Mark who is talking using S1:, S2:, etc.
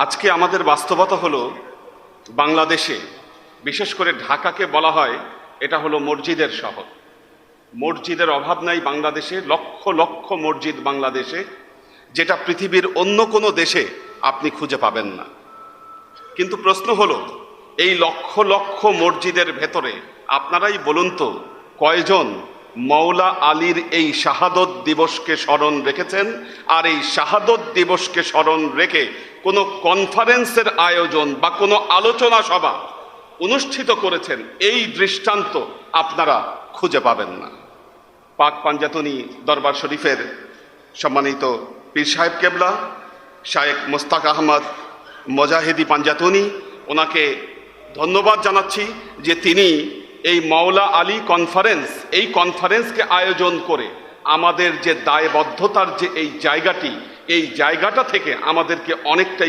S1: আজকে আমাদের বাস্তবতা হলো বাংলাদেশে, বিশেষ করে ঢাকাকে বলা হয় এটা হলো মসজিদের শহর। মসজিদের অভাব নাই বাংলাদেশে, লক্ষ লক্ষ মসজিদ বাংলাদেশে, যেটা পৃথিবীর অন্য কোনো দেশে আপনি খুঁজে পাবেন না। কিন্তু প্রশ্ন হলো, এই লক্ষ লক্ষ মসজিদের ভেতরে আপনারাই বলুন তো, কয়জন মৌলা আলীর এই শাহাদত দিবসকে স্মরণ রেখেছেন? আর এই শাহাদত দিবসকে স্মরণ রেখে কোনো কনফারেন্সের আয়োজন বা কোনো আলোচনা সভা অনুষ্ঠিত করেছেন, এই দৃষ্টান্ত আপনারা খুঁজে পাবেন না। পাক পাঞ্জাতনী দরবার শরীফের সম্মানিত পীর সাহেব কেবলা শায়েখ মোস্তাক আহমদ মোজাহিদি পাঞ্জাতনী, ওনাকে ধন্যবাদ জানাচ্ছি যে তিনি এই মাওলা আলী কনফারেন্স, এই কনফারেন্সকে আয়োজন করে আমাদের যে দায়বদ্ধতার যে এই জায়গাটা থেকে আমাদেরকে অনেকটাই